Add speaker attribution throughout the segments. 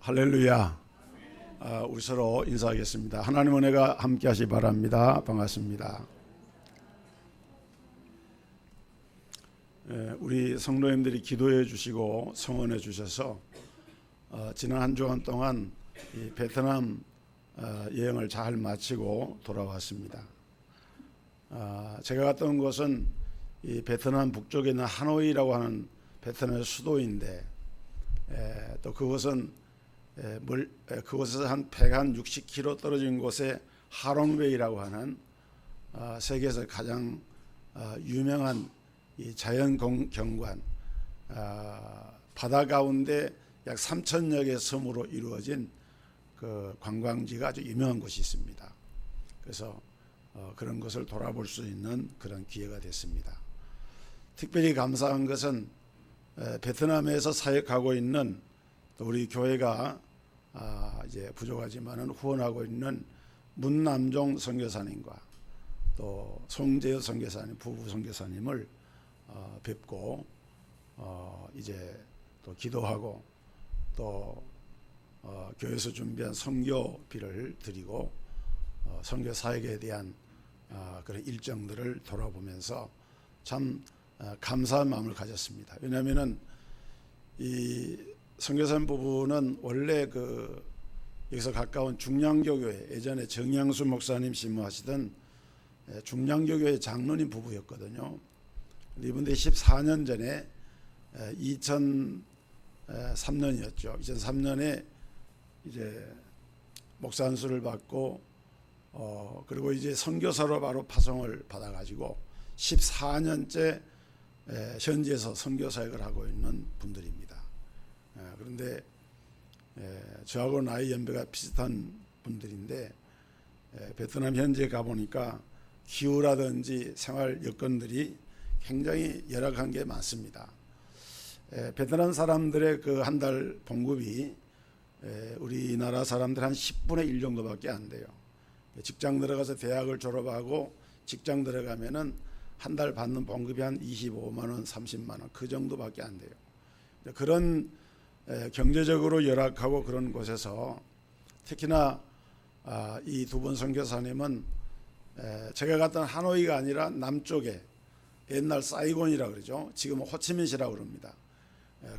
Speaker 1: 할렐루야. 우리 서로 인사하겠습니다. 하나님 은혜가 함께 하시 바랍니다. 반갑습니다. 우리 성도님들이 기도해 주시고 성원해 주셔서 지난 한 주간 동안 이 베트남 여행을 잘 마치고 돌아왔습니다. 제가 갔던 곳은 이 베트남 북쪽에 있는 하노이라고 하는 베트남의 수도인데, 또 그곳은 그곳에서 한 160km 떨어진 곳에 하롱베이라고 하는 세계에서 가장 유명한 이 자연 경관, 바다 가운데 약 3,000여 개 섬으로 이루어진 그 관광지가 아주 유명한 곳이 있습니다. 그래서 그런 것을 돌아볼 수 있는 그런 기회가 됐습니다. 특별히 감사한 것은 베트남에서 사역하고 있는 또 우리 교회가 이제 부족하지만은 후원하고 있는 문남종 선교사님과 또 송재효 선교사님 부부 선교사님을 뵙고 이제 또 기도하고 또 교회에서 준비한 선교비를 드리고 선교 사역에 대한 그런 일정들을 돌아보면서 참 감사한 마음을 가졌습니다. 왜냐하면은 이 선교사님 부부는 원래 여기서 가까운 중량교교회, 예전에 정양수 목사님 심무하시던 중량교교회 장로님 부부였거든요. 이분들이 14년 전에 2003년이었죠. 2003년에 이제 목사 안수를 받고 그리고 이제 선교사로 바로 파송을 받아가지고 14년째 현지에서 선교 사역을 하고 있는 분들입니다. 그런데 저하고 나이 연배가 비슷한 분들인데 베트남 현지에 가보니까 기후라든지 생활 여건들이 굉장히 열악한 게 많습니다. 베트남 사람들의 그 한 달 봉급이 우리나라 사람들 한 10분의 1 정도밖에 안 돼요. 직장 들어가서 대학을 졸업하고 직장 들어가면은 한 달 받는 봉급이 한 25만 원, 30만 원 그 정도밖에 안 돼요. 그런 경제적으로 열악하고 그런 곳에서 특히나 이 두 분 선교사님은 제가 갔던 하노이가 아니라 남쪽에 옛날 사이곤이라고 그러죠. 지금은 호치민시라고 그럽니다.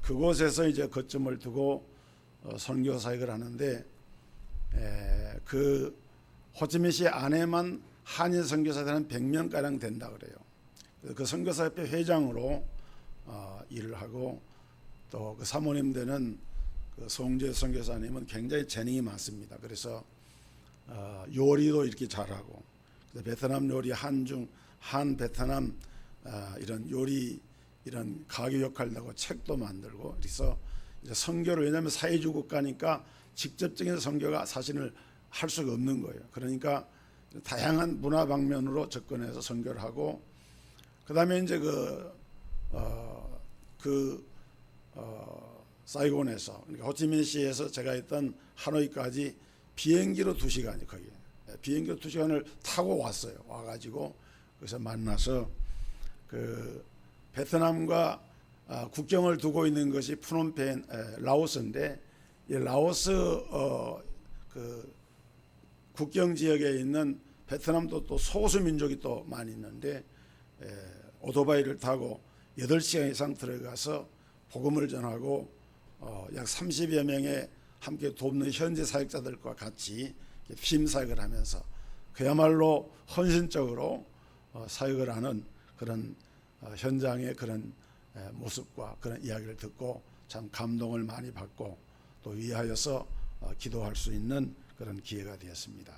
Speaker 1: 그곳에서 이제 거점을 두고 선교 사역을 하는데 그 호치민시 안에만 한인 선교사들 한 100명가량 된다 그래요. 그 선교사협회 회장으로 일을 하고 또 그 사모님 되는 그 송재 선교사님은 굉장히 재능이 많습니다. 그래서 요리도 이렇게 잘하고 베트남 요리 한 베트남 이런 요리 이런 가게 역할도 하고 책도 만들고 그래서 이제 선교를 왜냐하면 사회주의 국가니까 직접적인 선교가 사실은 할 수가 없는 거예요. 그러니까 다양한 문화 방면으로 접근해서 선교를 하고 그다음에 이제 사이곤에서 그러니까 호치민시에서 제가 있던 하노이까지 비행기로 2시간이 거기 비행기로 2시간을 타고 왔어요. 와가지고 그래서 만나서 그 베트남과 국경을 두고 있는 것이 프놈펜 라오스인데 이 라오스 그 국경 지역에 있는 베트남도 또 소수 민족이 또 많이 있는데 오토바이를 타고 8시간 이상 들어가서 복음을 전하고 약 30여 명의 함께 돕는 현지 사역자들과 같이 팀 사역을 하면서 그야말로 헌신적으로 사역을 하는 그런 현장의 그런 모습과 그런 이야기를 듣고 참 감동을 많이 받고 또 위하여서 기도할 수 있는 그런 기회가 되었습니다.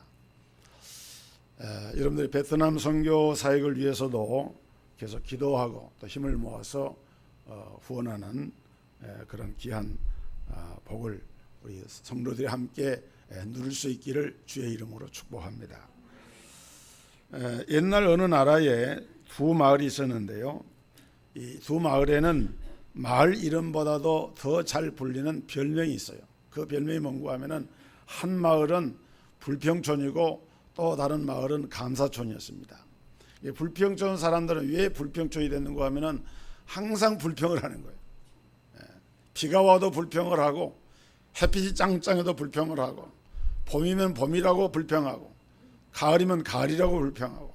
Speaker 1: 여러분들이 베트남 선교 사역을 위해서도 계속 기도하고 또 힘을 모아서 후원하는 그런 귀한 복을 우리 성도들이 함께 누릴 수 있기를 주의 이름으로 축복합니다. 옛날 어느 나라에 두 마을이 있었는데요. 이 두 마을에는 마을 이름보다도 더 잘 불리는 별명이 있어요. 그 별명이 뭔가 하면은 한 마을은 불평촌이고 또 다른 마을은 감사촌이었습니다. 불평촌 사람들은 왜 불평촌이 됐는가 하면은 항상 불평을 하는 거예요. 비가 와도 불평을 하고 햇빛이 짱짱해도 불평을 하고, 봄이면 봄이라고 불평하고, 가을이면 가을이라고 불평하고.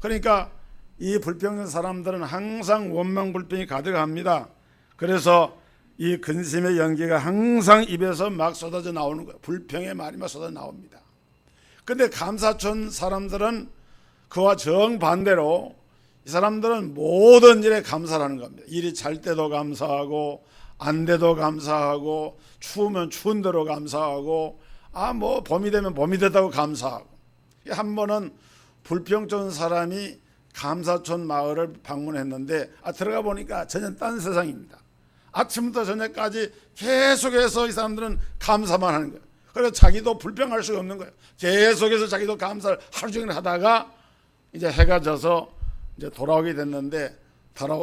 Speaker 1: 그러니까 이 불평한 사람들은 항상 원망 불평이 가득합니다. 그래서 이 근심의 연기가 항상 입에서 막 쏟아져 나오는 거예요. 불평의 말이 막 쏟아져 나옵니다. 근데 감사촌 사람들은 그와 정반대로 이 사람들은 모든 일에 감사를 하는 겁니다. 일이 잘 때도 감사하고, 안 돼도 감사하고, 추우면 추운 대로 감사하고, 뭐 봄이 되면 봄이 됐다고 감사하고. 한 번은 불평촌 사람이 감사촌 마을을 방문했는데 들어가 보니까 전혀 딴 세상입니다. 아침부터 저녁까지 계속해서 이 사람들은 감사만 하는 거예요. 그래서 자기도 불평할 수가 없는 거예요. 계속해서 자기도 감사를 하루 종일 하다가 이제 해가 져서 이제 돌아오게 됐는데,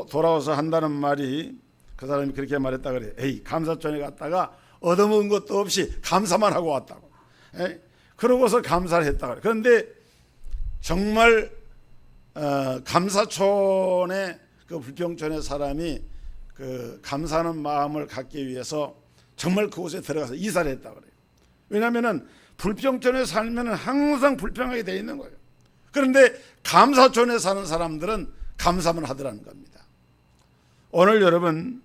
Speaker 1: 돌아와서 한다는 말이, 그 사람이 그렇게 말했다 그래요. 에이, 감사촌에 갔다가 얻어먹은 것도 없이 감사만 하고 왔다고. 그러고서 감사를 했다 그래요. 그런데 정말 감사촌의 그 불평촌의 사람이 그 감사하는 마음을 갖기 위해서 정말 그곳에 들어가서 이사를 했다 그래요. 왜냐하면은 불평촌에 살면은 항상 불평하게 돼 있는 거예요. 그런데 감사촌에 사는 사람들은 감사만 하더라는 겁니다. 오늘 여러분,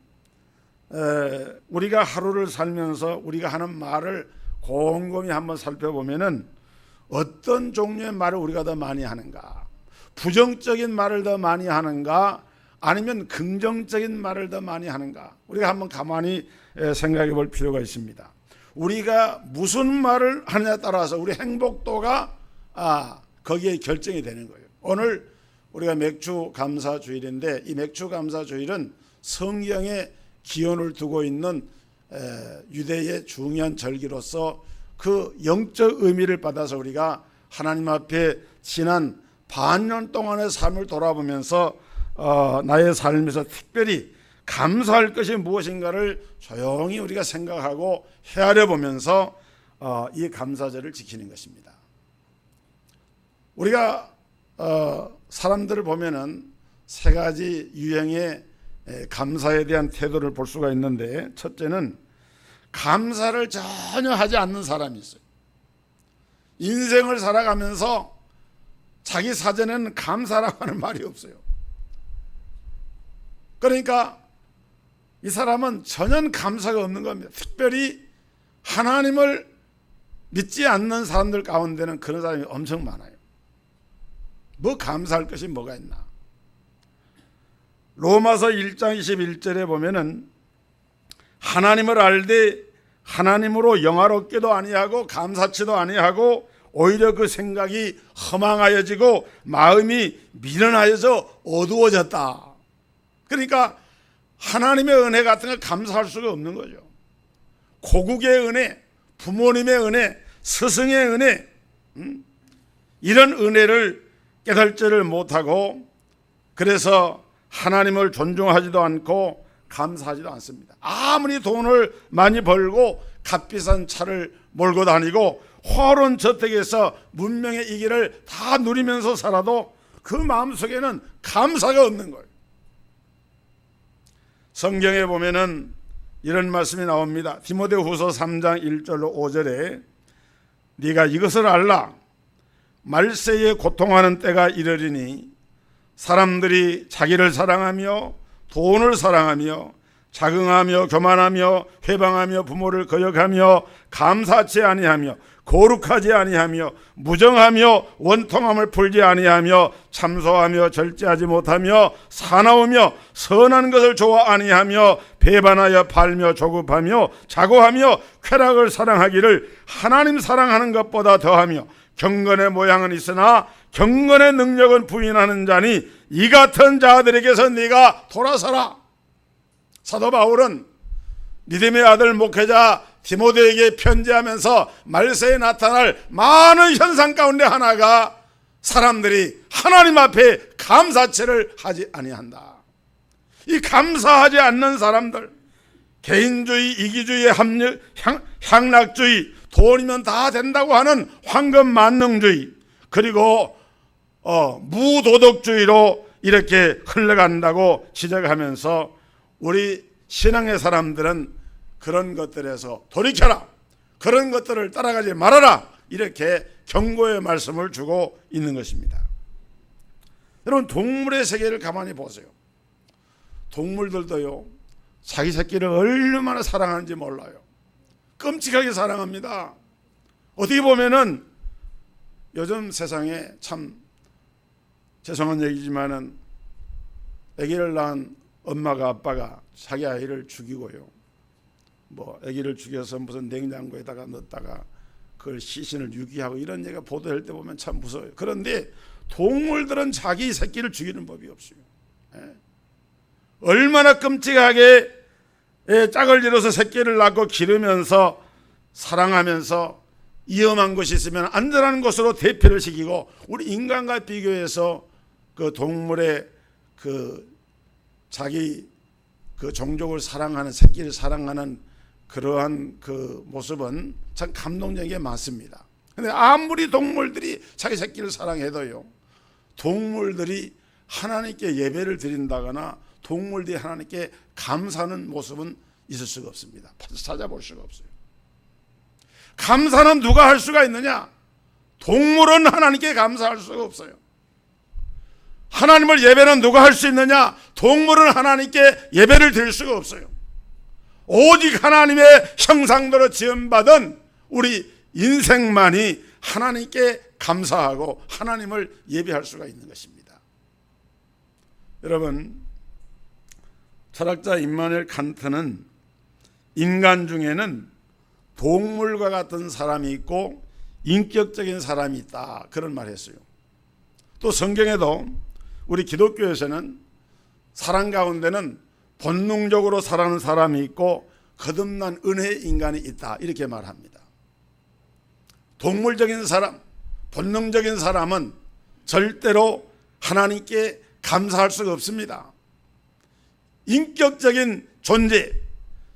Speaker 1: 우리가 하루를 살면서 우리가 하는 말을 곰곰이 한번 살펴보면은 어떤 종류의 말을 우리가 더 많이 하는가? 부정적인 말을 더 많이 하는가? 아니면 긍정적인 말을 더 많이 하는가? 우리가 한번 가만히 생각해 볼 필요가 있습니다. 우리가 무슨 말을 하느냐에 따라서 우리 행복도가 거기에 결정이 되는 거예요. 오늘 우리가 맥주 감사 주일인데, 이 맥주 감사 주일은 성경에 기원을 두고 있는 유대의 중요한 절기로서 그 영적 의미를 받아서 우리가 하나님 앞에 지난 반년 동안의 삶을 돌아보면서 나의 삶에서 특별히 감사할 것이 무엇인가를 조용히 우리가 생각하고 헤아려 보면서 이 감사절을 지키는 것입니다. 우리가 사람들을 보면은 세 가지 유형의 감사에 대한 태도를 볼 수가 있는데, 첫째는 감사를 전혀 하지 않는 사람이 있어요. 인생을 살아가면서 자기 사전에는 감사라고 하는 말이 없어요. 그러니까 이 사람은 전혀 감사가 없는 겁니다. 특별히 하나님을 믿지 않는 사람들 가운데는 그런 사람이 엄청 많아요. 뭐 감사할 것이 뭐가 있나? 로마서 1장 21절에 보면은 하나님을 알되 하나님으로 영화롭게도 아니하고 감사치도 아니하고 오히려 그 생각이 허망하여지고 마음이 미련하여져 어두워졌다. 그러니까 하나님의 은혜 같은 걸 감사할 수가 없는 거죠. 고국의 은혜, 부모님의 은혜, 스승의 은혜, 이런 은혜를 깨달지를 못하고, 그래서 하나님을 존중하지도 않고 감사하지도 않습니다. 아무리 돈을 많이 벌고 값비싼 차를 몰고 다니고 화려한 저택에서 문명의 이 길을 다 누리면서 살아도 그 마음속에는 감사가 없는 거예요. 성경에 보면은 이런 말씀이 나옵니다. 디모데후서 3장 1절로 5절에 네가 이것을 알라. 말세에 고통하는 때가 이르리니 사람들이 자기를 사랑하며 돈을 사랑하며 자긍하며 교만하며 회방하며 부모를 거역하며 감사치 아니하며 거룩하지 아니하며 무정하며 원통함을 풀지 아니하며 참소하며 절제하지 못하며 사나우며 선한 것을 좋아 아니하며 배반하여 팔며 조급하며 자고하며 쾌락을 사랑하기를 하나님 사랑하는 것보다 더하며 경건의 모양은 있으나 경건의 능력은 부인하는 자니 이 같은 자들에게서 네가 돌아서라. 사도 바울은 믿음의 아들 목회자 디모데에게 편지하면서 말세에 나타날 많은 현상 가운데 하나가 사람들이 하나님 앞에 감사체를 하지 아니한다. 이 감사하지 않는 사람들, 개인주의, 이기주의, 향락주의, 돈이면 다 된다고 하는 황금 만능주의, 그리고 무도덕주의로 이렇게 흘러간다고 지적하면서 우리 신앙의 사람들은 그런 것들에서 돌이켜라, 그런 것들을 따라가지 말아라, 이렇게 경고의 말씀을 주고 있는 것입니다. 여러분, 동물의 세계를 가만히 보세요. 동물들도요, 자기 새끼를 얼마나 사랑하는지 몰라요. 끔찍하게 사랑합니다. 어떻게 보면은 요즘 세상에 참 죄송한 얘기지만은 아기를 낳은 엄마가 아빠가 자기 아이를 죽이고요, 뭐 아기를 죽여서 무슨 냉장고에다가 넣었다가 그걸 시신을 유기하고 이런 얘기가 보도될 때 보면 참 무서워요. 그런데 동물들은 자기 새끼를 죽이는 법이 없어요. 얼마나 끔찍하게 짝을 이뤄서 새끼를 낳고 기르면서 사랑하면서 위험한 것이 있으면 안전한 곳으로 대피를 시키고, 우리 인간과 비교해서 그 동물의 그 자기 그 종족을 사랑하는, 새끼를 사랑하는 그러한 그 모습은 참 감동적인 게 많습니다. 근데 아무리 동물들이 자기 새끼를 사랑해도요, 동물들이 하나님께 예배를 드린다거나 동물들이 하나님께 감사하는 모습은 있을 수가 없습니다. 찾아볼 수가 없어요. 감사는 누가 할 수가 있느냐? 동물은 하나님께 감사할 수가 없어요. 하나님을 예배는 누가 할 수 있느냐? 동물은 하나님께 예배를 드릴 수가 없어요. 오직 하나님의 형상대로 지음받은 우리 인생만이 하나님께 감사하고 하나님을 예배할 수가 있는 것입니다. 여러분, 철학자 임마누엘 칸트는 인간 중에는 동물과 같은 사람이 있고 인격적인 사람이 있다, 그런 말을 했어요. 또 성경에도 우리 기독교에서는 사람 가운데는 본능적으로 살아가는 사람이 있고 거듭난 은혜의 인간이 있다, 이렇게 말합니다. 동물적인 사람, 본능적인 사람은 절대로 하나님께 감사할 수가 없습니다. 인격적인 존재,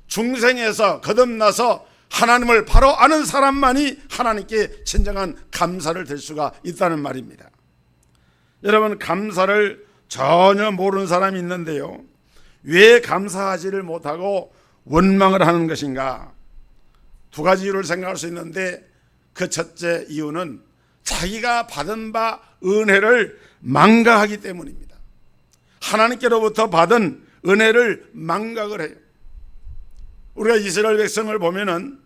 Speaker 1: 중생에서 거듭나서 하나님을 바로 아는 사람만이 하나님께 진정한 감사를 드릴 수가 있다는 말입니다. 여러분, 감사를 전혀 모르는 사람이 있는데요, 왜 감사하지를 못하고 원망을 하는 것인가? 두 가지 이유를 생각할 수 있는데, 그 첫째 이유는 자기가 받은 바 은혜를 망각하기 때문입니다. 하나님께로부터 받은 은혜를 망각을 해요. 우리가 이스라엘 백성을 보면은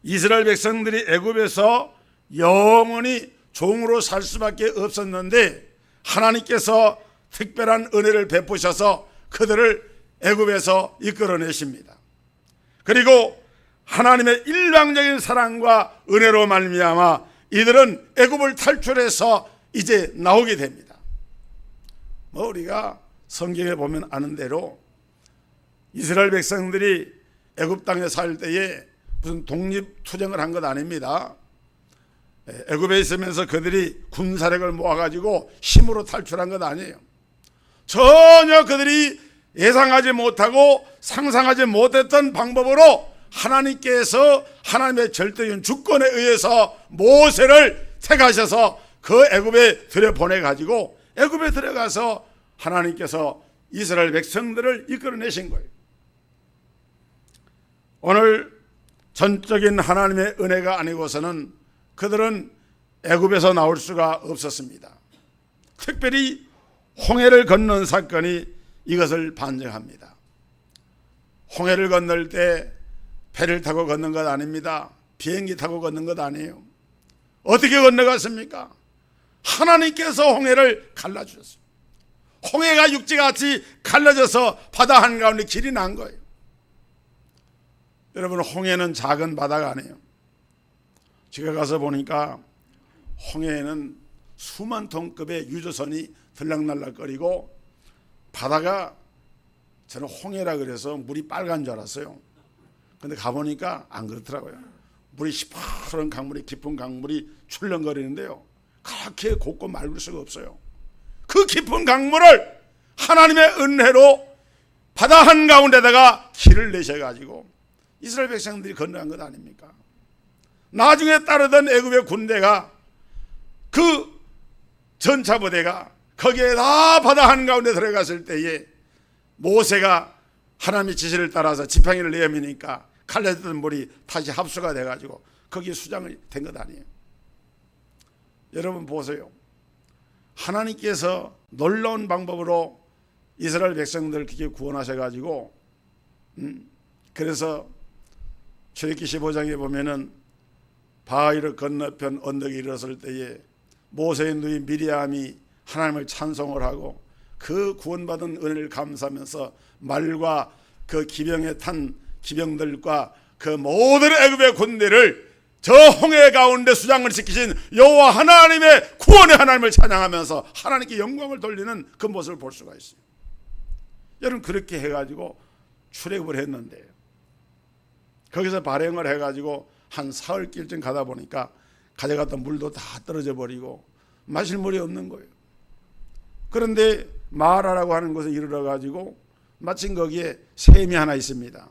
Speaker 1: 이스라엘 백성들이 애굽에서 영원히 종으로 살 수밖에 없었는데 하나님께서 특별한 은혜를 베푸셔서 그들을 애굽에서 이끌어내십니다. 그리고 하나님의 일방적인 사랑과 은혜로 말미암아 이들은 애굽을 탈출해서 이제 나오게 됩니다. 우리가 성경에 보면 아는 대로 이스라엘 백성들이 애굽 땅에 살 때에 무슨 독립투쟁을 한 것 아닙니다. 애굽에 있으면서 그들이 군사력을 모아가지고 힘으로 탈출한 것 아니에요. 전혀 그들이 예상하지 못하고 상상하지 못했던 방법으로 하나님께서 하나님의 절대적인 주권에 의해서 모세를 택하셔서 그 애굽에 들여보내가지고 애굽에 들어가서 하나님께서 이스라엘 백성들을 이끌어내신 거예요. 오늘 전적인 하나님의 은혜가 아니고서는 그들은 애굽에서 나올 수가 없었습니다. 특별히 홍해를 건넌 사건이 이것을 반증합니다. 홍해를 건널 때 배를 타고 건넌 것 아닙니다. 비행기 타고 건넌 것 아니에요. 어떻게 건너갔습니까? 하나님께서 홍해를 갈라주셨어요. 홍해가 육지같이 갈라져서 바다 한가운데 길이 난 거예요. 여러분, 홍해는 작은 바다가 아니에요. 제가 가서 보니까 홍해에는 수만 톤급의 유조선이 들락날락거리고 바다가, 저는 홍해라 그래서 물이 빨간 줄 알았어요. 근데 가보니까 안 그렇더라고요. 물이 시퍼런 강물이, 깊은 강물이 출렁거리는데요, 그렇게 곱고 맑을 수가 없어요. 그 깊은 강물을 하나님의 은혜로 바다 한가운데다가 길을 내셔가지고 이스라엘 백성들이 건너간 것 아닙니까? 나중에 따르던 애굽의 군대가, 그 전차부대가 거기에 다 바다 한가운데 들어갔을 때에 모세가 하나님의 지시를 따라서 지팡이를 내미니까 갈라졌던 물이 다시 합수가 돼가지고 거기에 수장이 된 것 아니에요. 여러분 보세요. 하나님께서 놀라운 방법으로 이스라엘 백성들을 그렇게 구원하셔가지고 그래서 출애굽기 15장에 보면은 바위를 건너편 언덕에 이르렀을 때에 모세의 누이 미리암이 하나님을 찬송을 하고 그 구원받은 은혜를 감사하면서 말과 그 기병에 탄 기병들과 그 모든 애굽의 군대를 저 홍해 가운데 수장을 지키신 여호와 하나님의 구원의 하나님을 찬양하면서 하나님께 영광을 돌리는 그 모습을 볼 수가 있어요. 여러분 그렇게 해가지고 출애굽을 했는데요. 거기서 발행을 해가지고 한 사흘길쯤 가다 보니까 가져갔던 물도 다 떨어져 버리고 마실 물이 없는 거예요. 그런데 마라라고 하는 곳에 이르러가지고 마침 거기에 샘이 하나 있습니다.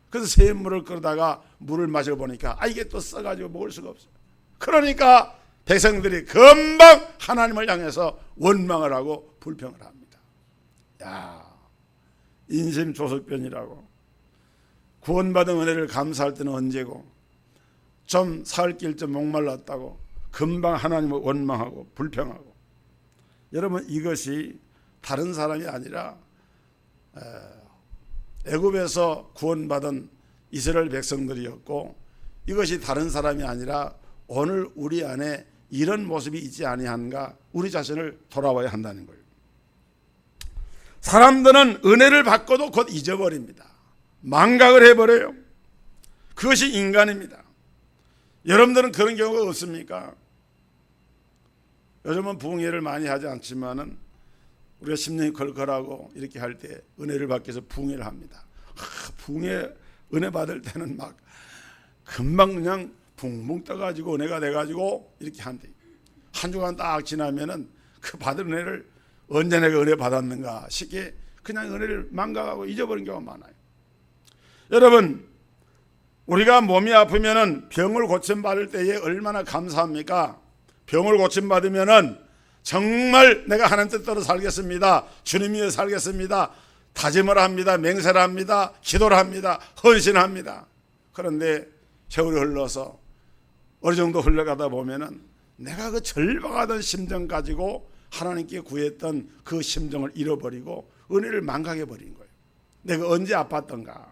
Speaker 1: 그래서 샘물을 끌다가 물을 마셔보니까 이게 또 써가지고 먹을 수가 없어요. 그러니까 백성들이 금방 하나님을 향해서 원망을 하고 불평을 합니다. 야, 인심조석변이라고. 구원받은 은혜를 감사할 때는 언제고 좀 사흘길쯤 목말랐다고 금방 하나님을 원망하고 불평하고. 여러분 이것이 다른 사람이 아니라 애굽에서 구원받은 이스라엘 백성들이었고 이것이 다른 사람이 아니라 오늘 우리 안에 이런 모습이 있지 아니한가 우리 자신을 돌아봐야 한다는 거예요. 사람들은 은혜를 받고도 곧 잊어버립니다. 망각을 해버려요. 그것이 인간입니다. 여러분들은 그런 경우가 없습니까? 요즘은 부흥회를 많이 하지 않지만은 우리가 심령이 걸걸하고 이렇게 할 때 은혜를 받기 위해서 부흥회를 합니다. 부흥회 은혜 받을 때는 막 금방 그냥 붕붕 떠가지고 은혜가 돼가지고 이렇게 한대. 한 주간 딱 지나면은 그 받은 은혜를 언제 내가 은혜 받았는가 쉽게 그냥 은혜를 망각하고 잊어버린 경우가 많아요. 여러분 우리가 몸이 아프면은 병을 고침받을 때에 얼마나 감사합니까? 병을 고침받으면은 정말 내가 하나님 뜻대로 살겠습니다. 주님 위해 살겠습니다. 다짐을 합니다. 맹세를 합니다. 기도를 합니다. 헌신합니다. 그런데 세월이 흘러서 어느 정도 흘러가다 보면은 내가 그 절박하던 심정 가지고 하나님께 구했던 그 심정을 잃어버리고 은혜를 망각해버린 거예요. 내가 언제 아팠던가.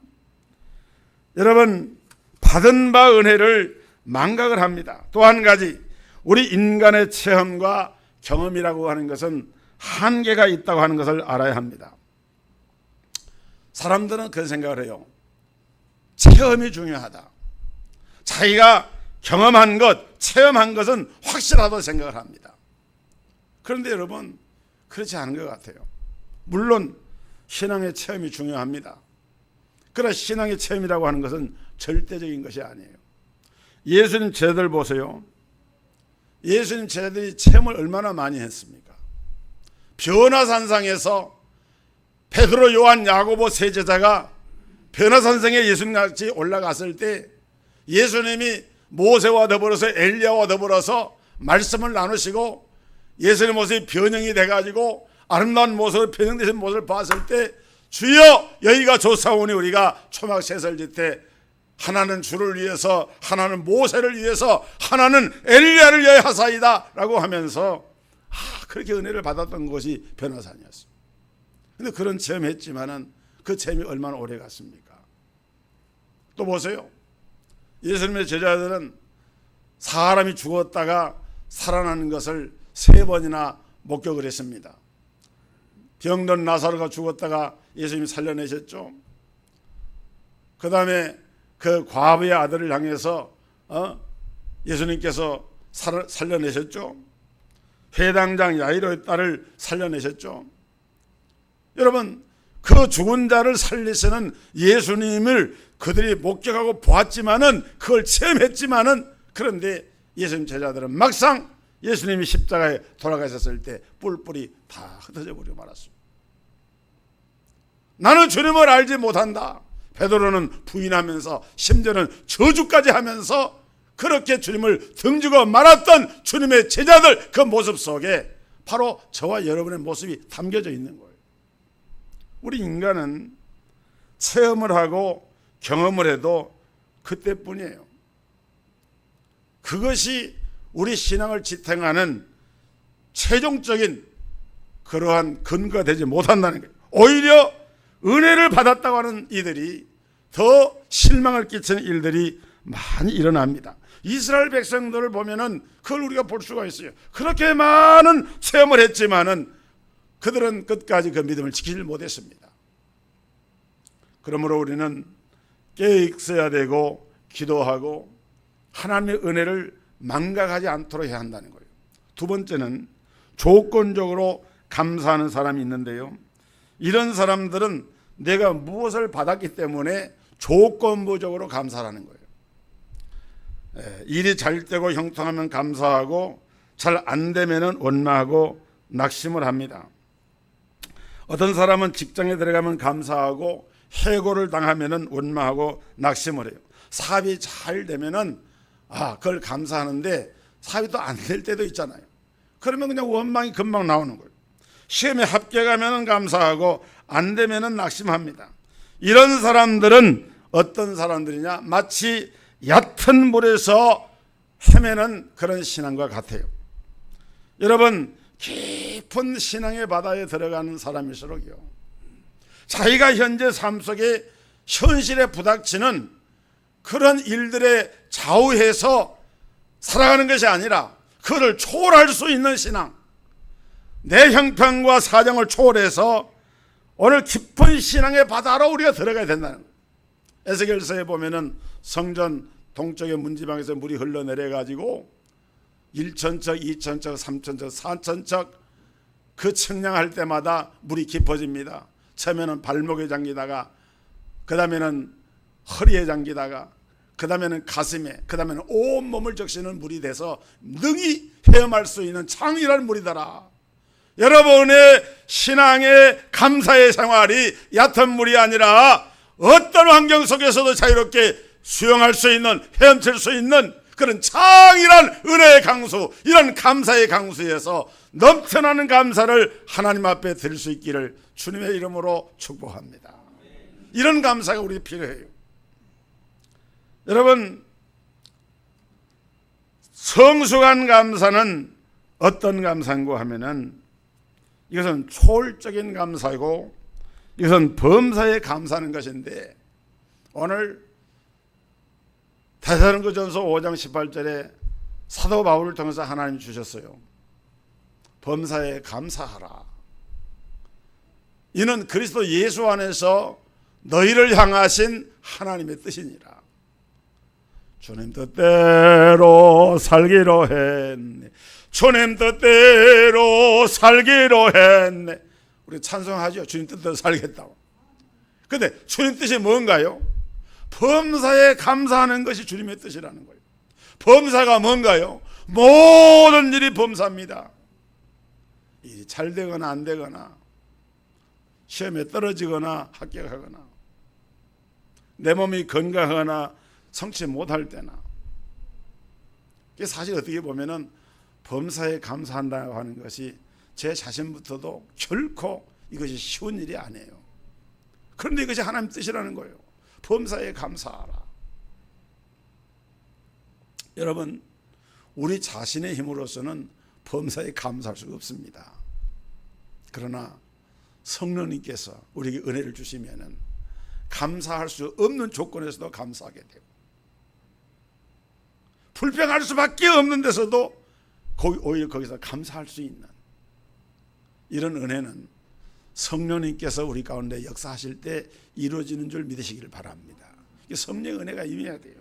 Speaker 1: 여러분 받은 바 은혜를 망각을 합니다. 또 한 가지 우리 인간의 체험과 경험이라고 하는 것은 한계가 있다고 하는 것을 알아야 합니다. 사람들은 그런 생각을 해요. 체험이 중요하다. 자기가 경험한 것, 체험한 것은 확실하다고 생각을 합니다. 그런데 여러분 그렇지 않은 것 같아요. 물론 신앙의 체험이 중요합니다. 그러나 신앙의 체험이라고 하는 것은 절대적인 것이 아니에요. 예수님 제자들 보세요. 예수님 제자들이 체험을 얼마나 많이 했습니까? 변화산상에서 베드로, 요한, 야고보 세 제자가 변화산상에 예수님같이 올라갔을 때 예수님이 모세와 더불어서 엘리야와 더불어서 말씀을 나누시고 예수님의 모습이 변형이 돼가지고 아름다운 모습으로 변형되신 모습을 봤을 때 주여 여기가 좋사오니 우리가 초막 셋을 짓되 하나는 주를 위해서 하나는 모세를 위해서 하나는 엘리야를 위하여 하사이다 라고 하면서 그렇게 은혜를 받았던 것이 변화산이었어요. 그런데 그런 체험했지만은 그 체험이 얼마나 오래 갔습니까? 또 보세요. 예수님의 제자들은 사람이 죽었다가 살아나는 것을 3번이나 목격을 했습니다. 병든 나사로가 죽었다가 예수님이 살려내셨죠. 그 다음에 그 과부의 아들을 향해서 예수님께서 살려내셨죠. 회당장 야이로의 딸을 살려내셨죠. 여러분 그 죽은 자를 살리시는 예수님을 그들이 목격하고 보았지만은 그걸 체험했지만은 그런데 예수님 제자들은 막상 예수님이 십자가에 돌아가셨을 때 뿔뿔이 다 흩어져 버리고 말았습니다. 나는 주님을 알지 못한다. 베드로는 부인하면서 심지어는 저주까지 하면서 그렇게 주님을 등지고 말았던 주님의 제자들 그 모습 속에 바로 저와 여러분의 모습이 담겨져 있는 거예요. 우리 인간은 체험을 하고 경험을 해도 그때뿐이에요. 그것이 우리 신앙을 지탱하는 최종적인 그러한 근거가 되지 못한다는 거예요. 오히려 은혜를 받았다고 하는 이들이 더 실망을 끼치는 일들이 많이 일어납니다. 이스라엘 백성들을 보면은 그걸 우리가 볼 수가 있어요. 그렇게 많은 체험을 했지만은 그들은 끝까지 그 믿음을 지키지 못했습니다. 그러므로 우리는 깨어 있어야 되고 기도하고 하나님의 은혜를 망각하지 않도록 해야 한다는 거예요. 두 번째는 조건적으로 감사하는 사람이 있는데요. 이런 사람들은 내가 무엇을 받았기 때문에 조건부적으로 감사하는 거예요. 일이 잘 되고 형통하면 감사하고 잘 안 되면 원망하고 낙심을 합니다. 어떤 사람은 직장에 들어가면 감사하고 해고를 당하면 원망하고 낙심을 해요. 사업이 잘 되면은 그걸 감사하는데 사업이 또 안 될 때도 있잖아요. 그러면 그냥 원망이 금방 나오는 거예요. 시험에 합격하면 감사하고 안 되면 낙심합니다. 이런 사람들은 어떤 사람들이냐? 마치 얕은 물에서 헤매는 그런 신앙과 같아요. 여러분, 깊은 신앙의 바다에 들어가는 사람일수록요, 자기가 현재 삶 속에 현실에 부닥치는 그런 일들에 좌우해서 살아가는 것이 아니라 그를 초월할 수 있는 신앙, 내 형편과 사정을 초월해서 오늘 깊은 신앙의 바다로 우리가 들어가야 된다는 거예요. 에스겔서에 보면은 성전 동쪽의 문지방에서 물이 흘러내려 가지고 1천척, 2천척, 3천척, 4천척 그 측량할 때마다 물이 깊어집니다. 처음에는 발목에 잠기다가 그 다음에는 허리에 잠기다가 그 다음에는 가슴에, 그 다음에는 온 몸을 적시는 물이 돼서 능히 헤엄할 수 있는 창이라는 물이더라. 여러분의 신앙의 감사의 생활이 얕은 물이 아니라 어떤 환경 속에서도 자유롭게 수용할 수 있는, 헤엄칠 수 있는 그런 창이란 은혜의 강수, 이런 감사의 강수에서 넘쳐나는 감사를 하나님 앞에 드릴 수 있기를 주님의 이름으로 축복합니다. 이런 감사가 우리에게 필요해요. 여러분, 성숙한 감사는 어떤 감사인고 하면은 이것은 초월적인 감사이고 이것은 범사에 감사하는 것인데, 오늘 데살로니가전서 5장 18절에 사도 바울을 통해서 하나님 주셨어요. 범사에 감사하라. 이는 그리스도 예수 안에서 너희를 향하신 하나님의 뜻이니라. 주님 뜻대로 살기로 했네. 주님 뜻대로 살기로 했네. 우리 찬송하죠. 주님 뜻대로 살겠다고. 근데 주님 뜻이 뭔가요? 범사에 감사하는 것이 주님의 뜻이라는 거예요. 범사가 뭔가요? 모든 일이 범사입니다. 일이 잘 되거나 안 되거나, 시험에 떨어지거나 합격하거나, 내 몸이 건강하거나 성취 못할 때나, 사실 어떻게 보면은 범사에 감사한다고 하는 것이 제 자신부터도 결코 이것이 쉬운 일이 아니에요. 그런데 이것이 하나님 뜻이라는 거예요. 범사에 감사하라. 여러분, 우리 자신의 힘으로서는 범사에 감사할 수가 없습니다. 그러나 성령님께서 우리에게 은혜를 주시면은 감사할 수 없는 조건에서도 감사하게 되고, 불평할 수밖에 없는 데서도 오히려 거기서 감사할 수 있는 이런 은혜는 성령님께서 우리 가운데 역사하실 때 이루어지는 줄 믿으시기를 바랍니다. 성령의 은혜가 임해야 돼요.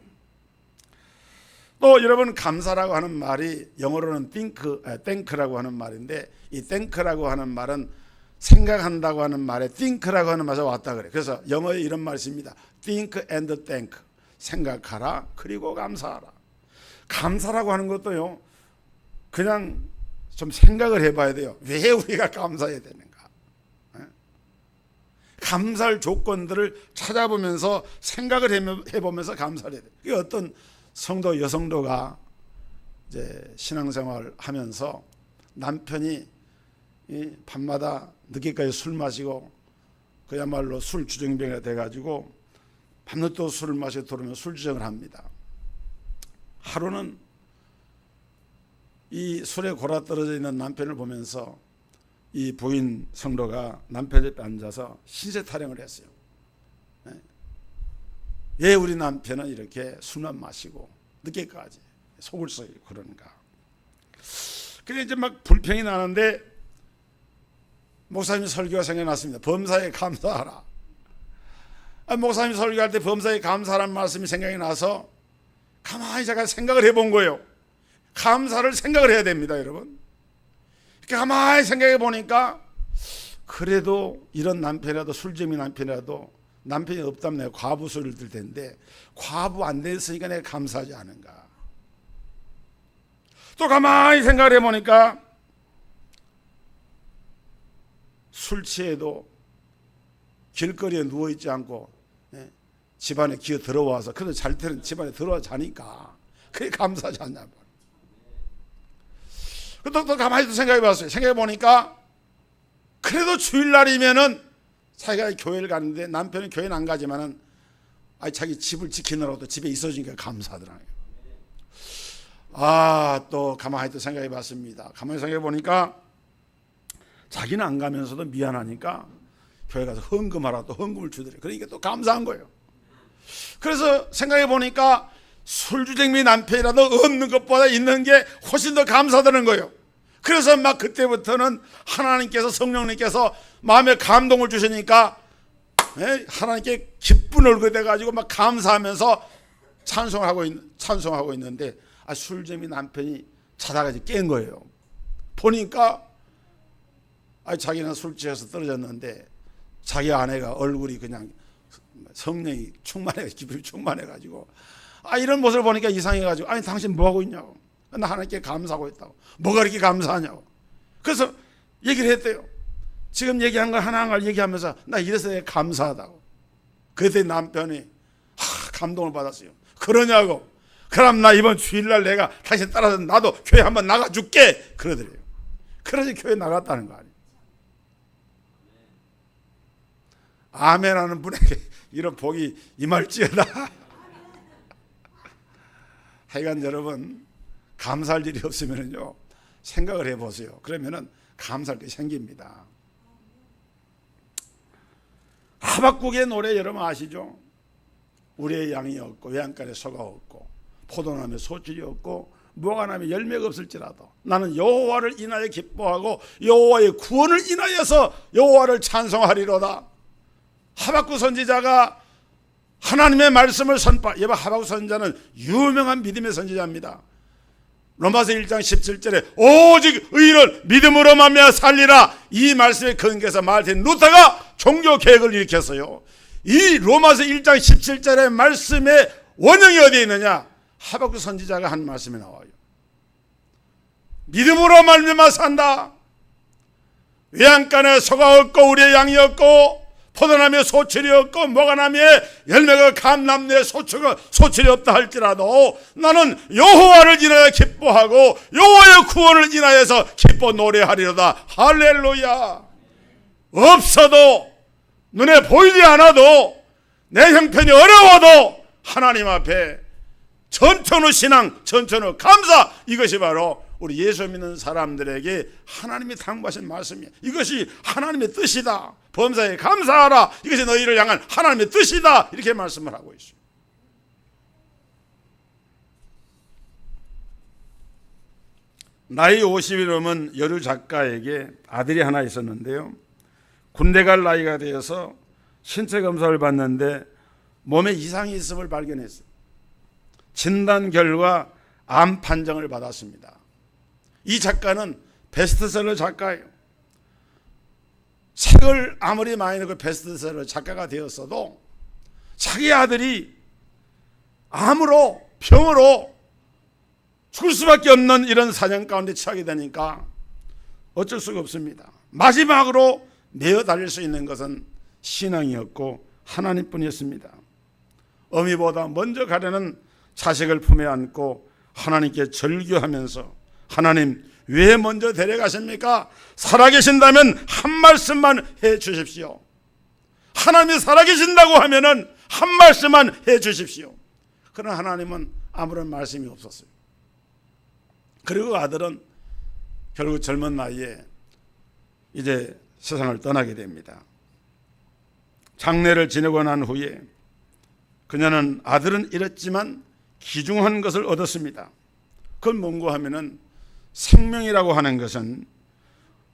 Speaker 1: 또 여러분, 감사라고 하는 말이 영어로는 thank라고 하는 말인데, 이 thank라고 하는 말은 생각한다고 하는 말에 think라고 하는 말에서 왔다 그래요. 그래서 영어에 이런 말이 있습니다. think and thank. 생각하라 그리고 감사하라. 감사라고 하는 것도요, 그냥 좀 생각을 해봐야 돼요. 왜 우리가 감사해야 되는가? 감사할 조건들을 찾아보면서 생각을 해보면서 감사를 해야 돼요. 이게 어떤 성도 여성도가 이제 신앙생활을 하면서 남편이 밤마다 늦게까지 술 마시고 그야말로 술 주정뱅이가 돼가지고 밤늦도록 술을 마시고 들어오면 술 주정을 합니다. 하루는 이 술에 골아떨어져 있는 남편을 보면서 이 부인 성도가 남편 옆에 앉아서 신세 타령을 했어요. 왜 우리 남편은 이렇게 술만 마시고 늦게까지 속을 썩이고 그런가. 그래 이제 막 불평이 나는데 목사님 설교가 생각났습니다. 범사에 감사하라. 목사님 설교할 때 범사에 감사하라는 말씀이 생각이 나서 가만히 제가 생각을 해본 거예요. 감사를 생각을 해야 됩니다, 여러분. 가만히 생각해 보니까 그래도 이런 남편이라도 술쟁이 남편이라도 남편이 없다면 내가 과부 소리를 들 텐데 과부 안 됐으니까 내가 감사하지 않은가. 또 가만히 생각을 해보니까 술 취해도 길거리에 누워있지 않고 집안에 기어 들어와서 그래도 잘 때는 집안에 들어와 자니까 그게 감사하지 않냐. 또 가만히 생각해 봤어요. 생각해 보니까 그래도 주일날이면은 자기가 교회를 가는데 남편은 교회는 안 가지만은 자기 집을 지키느라고 집에 있어주니까 감사하더라고요. 또 가만히 또 생각해 봤습니다. 가만히 생각해 보니까 자기는 안 가면서도 미안하니까 교회 가서 헌금하라 또 헌금을 주더래요. 그러니까 또 감사한 거예요. 그래서 생각해 보니까 술주정미 남편이라도 없는 것보다 있는 게 훨씬 더 감사하다는 거예요. 그래서 막 그때부터는 하나님께서 성령님께서 마음에 감동을 주시니까 하나님께 기쁜 얼굴이 돼가지고 막 감사하면서 찬송하고 있는데 술쟁이 남편이 자다가 이제 깬 거예요. 보니까 자기는 술 취해서 떨어졌는데 자기 아내가 얼굴이 그냥 성령이 기분이 충만해가지고 이런 모습을 보니까 이상해가지고 당신 뭐하고 있냐고. 나 하나님께 감사하고 있다고. 뭐가 이렇게 감사하냐고. 그래서 얘기를 했대요. 지금 얘기한 걸 하나하나 얘기하면서 나 이래서 내가 감사하다고. 그때 남편이 감동을 받았어요. 그러냐고. 그럼 나 이번 주일날 내가 당신 따라서 나도 교회 한번 나가줄게 그러더래요. 그래서 교회 나갔다는 거 아니에요. 아멘하는 분에게 이런 복이 임할지어다. 하여간 여러분 감사할 일이 없으면요 생각을 해보세요. 그러면은 감사할 게 생깁니다. 하박국의 노래 여러분 아시죠? 우리의 양이 없고 외양간에 소가 없고 포도나무에 소출이 없고 무화과나무에 열매가 없을지라도 나는 여호와를 인하여 기뻐하고 여호와의 구원을 인하여서 여호와를 찬송하리로다. 하박국 선지자가 하나님의 말씀을 하박국 선지자는 유명한 믿음의 선지자입니다. 로마서 1장 17절에 오직 의인은 믿음으로 말미암아 살리라 이 말씀에 근거해서 말된 루터가 종교 개혁을 일으켰어요. 이 로마서 1장 17절의 말씀의 원형이 어디에 있느냐? 하박국 선지자가 한 말씀이 나와요. 믿음으로 말미암아 산다. 외양간에 소가 없고 우리의 양이 없고 포도나무에 소출이 없고 무화과나무에 열매가 감람내에 소출이 없다 할지라도 나는 여호와를 인하여 기뻐하고 여호와의 구원을 인하여서 기뻐 노래하리로다. 할렐루야. 없어도 눈에 보이지 않아도 내 형편이 어려워도 하나님 앞에 전천후 신앙, 전천후 감사, 이것이 바로 우리 예수 믿는 사람들에게 하나님이 당부하신 말씀이에요. 이것이 하나님의 뜻이다. 범사에 감사하라. 이것이 너희를 향한 하나님의 뜻이다. 이렇게 말씀을 하고 있어요. 나이 50이 넘은 여류 작가에게 아들이 하나 있었는데요. 군대 갈 나이가 되어서 신체 검사를 받는데 몸에 이상이 있음을 발견했어요. 진단 결과 암 판정을 받았습니다. 이 작가는 베스트셀러 작가예요. 책을 아무리 많이 넣고 베스트셀러 작가가 되었어도 자기 아들이 암으로 병으로 죽을 수밖에 없는 이런 사정 가운데 처하게 되니까 어쩔 수가 없습니다. 마지막으로 내어 달릴 수 있는 것은 신앙이었고 하나님뿐이었습니다. 어미보다 먼저 가려는 자식을 품에 안고 하나님께 절규하면서 하나님 왜 먼저 데려가십니까? 살아계신다면 한 말씀만 해 주십시오. 하나님이 살아계신다고 하면은 한 말씀만 해 주십시오. 그러나 하나님은 아무런 말씀이 없었어요. 그리고 아들은 결국 젊은 나이에 이제 세상을 떠나게 됩니다. 장례를 지내고 난 후에 그녀는 아들은 잃었지만 귀중한 것을 얻었습니다. 그건 뭔고 하면은 생명이라고 하는 것은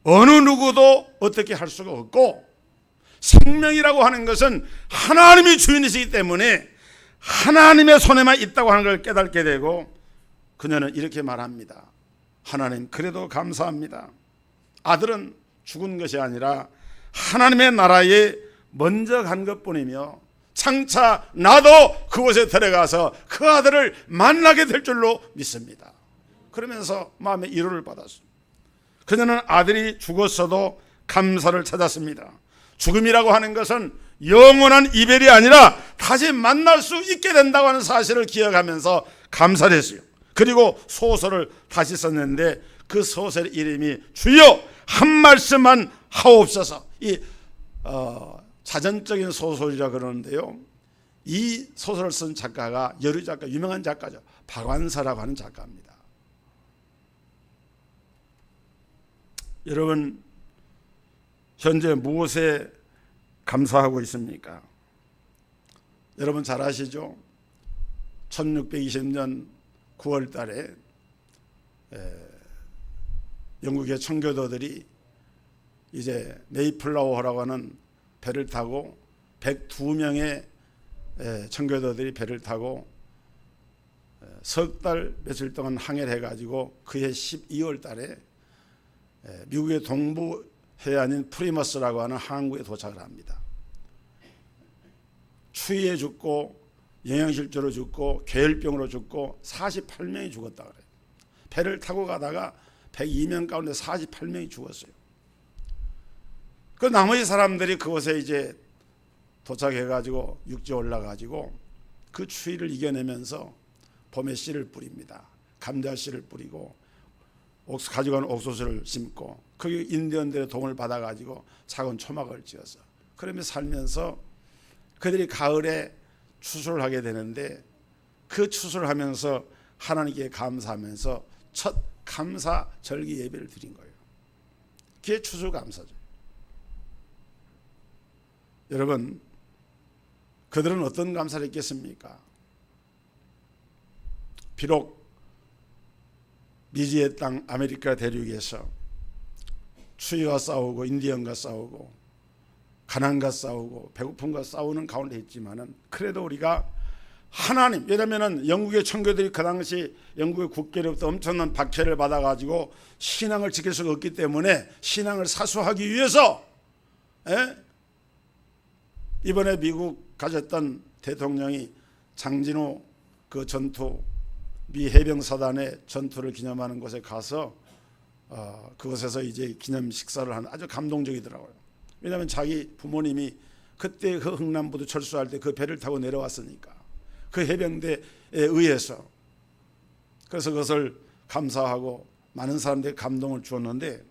Speaker 1: 어느 누구도 어떻게 할 수가 없고, 생명이라고 하는 것은 하나님이 주인이시기 때문에 하나님의 손에만 있다고 하는 걸 깨닫게 되고, 그녀는 이렇게 말합니다. 하나님, 그래도 감사합니다. 아들은 죽은 것이 아니라 하나님의 나라에 먼저 간 것뿐이며 장차 나도 그곳에 들어가서 그 아들을 만나게 될 줄로 믿습니다. 그러면서 마음의 위로를 받았습니다. 그녀는 아들이 죽었어도 감사를 찾았습니다. 죽음이라고 하는 것은 영원한 이별이 아니라 다시 만날 수 있게 된다고 하는 사실을 기억하면서 감사를 했어요. 그리고 소설을 다시 썼는데 그 소설의 이름이 주여 한 말씀만 하옵소서. 이 자전적인 소설이라 그러는데요, 이 소설을 쓴 작가가 여류 작가, 유명한 작가죠. 박완서라고 하는 작가입니다. 여러분, 현재 무엇에 감사하고 있습니까? 여러분 잘 아시죠? 1620년 9월 달에 영국의 청교도들이 이제 메이플라워라고 하는 배를 타고 102명의 청교도들이 배를 타고 석 달 며칠 동안 항해를 해가지고 그해 12월 달에 미국의 동부 해안인 프리머스라고 하는 항구에 도착을 합니다. 추위에 죽고 영양실조로 죽고 괴혈병으로 죽고 48명이 죽었다 그래요. 배를 타고 가다가 102명 가운데 48명이 죽었어요. 그 나머지 사람들이 그곳에 이제 도착해가지고 육지에 올라가지고 그 추위를 이겨내면서 봄에 씨를 뿌립니다. 감자 씨를 뿌리고 가져간 옥수수를 심고 거기 인디언들의 도움을 받아가지고 작은 초막을 지었어. 그러면서 살면서 그들이 가을에 추수를 하게 되는데 그 추수를 하면서 하나님께 감사하면서 첫 감사 절기 예배를 드린 거예요. 그게 추수감사죠. 여러분, 그들은 어떤 감사를 했겠습니까? 비록 미지의 땅 아메리카 대륙에서 추위와 싸우고 인디언과 싸우고 가난과 싸우고 배고픔과 싸우는 가운데 있지만은 그래도 우리가 하나님, 왜냐하면 영국의 청교들이 그 당시 영국의 국계로부터 엄청난 박해를 받아가지고 신앙을 지킬 수가 없기 때문에 신앙을 사수하기 위해서 이번에 미국 가졌던 대통령이 장진호 그 전투 미 해병사단의 전투를 기념하는 곳에 가서 그곳에서 이제 기념 식사를 하는 아주 감동적이더라고요. 왜냐하면 자기 부모님이 그때 그 흥남부두 철수할 때 그 배를 타고 내려왔으니까 그 해병대에 의해서, 그래서 그것을 감사하고 많은 사람들이 감동을 주었는데,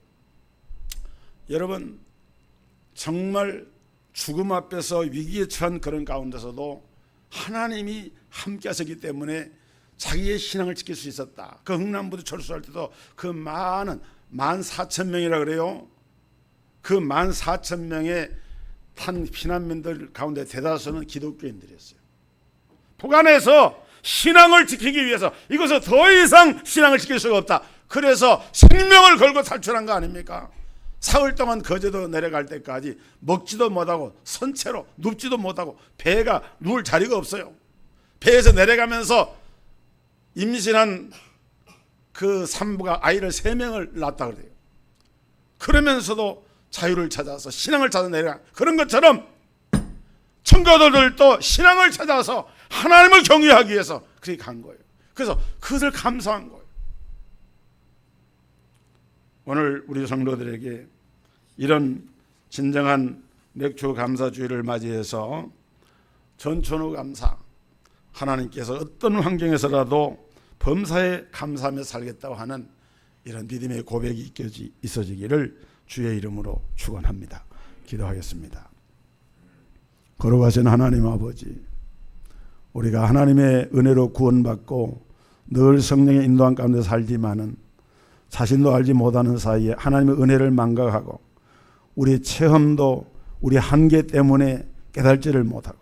Speaker 1: 여러분 정말 죽음 앞에서 위기에 처한 그런 가운데서도 하나님이 함께 하셨기 때문에 자기의 신앙을 지킬 수 있었다. 그 흥남부두 철수할 때도 그 많은 14,000명이라 그래요. 그 14,000명의 탄 피난민들 가운데 대다수는 기독교인들이었어요. 북한에서 신앙을 지키기 위해서 이것을 더 이상 신앙을 지킬 수가 없다. 그래서 생명을 걸고 탈출한 거 아닙니까? 사흘 동안 거제도 내려갈 때까지 먹지도 못하고 선체로 눕지도 못하고 배가 누울 자리가 없어요. 배에서 내려가면서 임신한 그 산부가 아이를 3명을 낳았다 그래요. 그러면서도 자유를 찾아서 신앙을 찾아 내려가. 그런 것처럼 청교도들도 신앙을 찾아서 하나님을 경외하기 위해서 그렇게 간 거예요. 그래서 그것을 감사한 거예요. 오늘 우리 성도들에게 이런 진정한 맥주 감사주의를 맞이해서 전천후 감사, 하나님께서 어떤 환경에서라도 범사에 감사하며 살겠다고 하는 이런 믿음의 고백이 있어지기를 주의 이름으로 축원합니다. 기도하겠습니다. 거룩하신 하나님 아버지, 우리가 하나님의 은혜로 구원받고 늘 성령의 인도함 가운데 살지만은 자신도 알지 못하는 사이에 하나님의 은혜를 망각하고 우리의 체험도 우리 한계 때문에 깨달지를 못하고,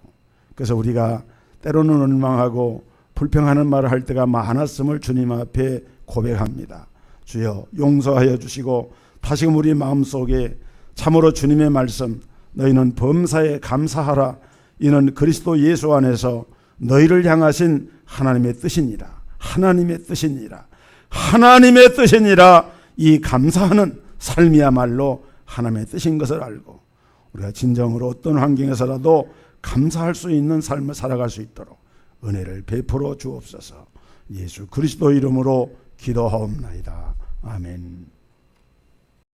Speaker 1: 그래서 우리가 때로는 원망하고 불평하는 말을 할 때가 많았음을 주님 앞에 고백합니다. 주여 용서하여 주시고 다시금 우리 마음속에 참으로 주님의 말씀, 너희는 범사에 감사하라, 이는 그리스도 예수 안에서 너희를 향하신 하나님의 뜻이니라. 하나님의 뜻이니라. 하나님의 뜻이니라. 이 감사하는 삶이야말로 하나님의 뜻인 것을 알고 우리가 진정으로 어떤 환경에서라도 감사할 수 있는 삶을 살아갈 수 있도록 은혜를 베풀어 주옵소서. 예수 그리스도 이름으로 기도하옵나이다. 아멘.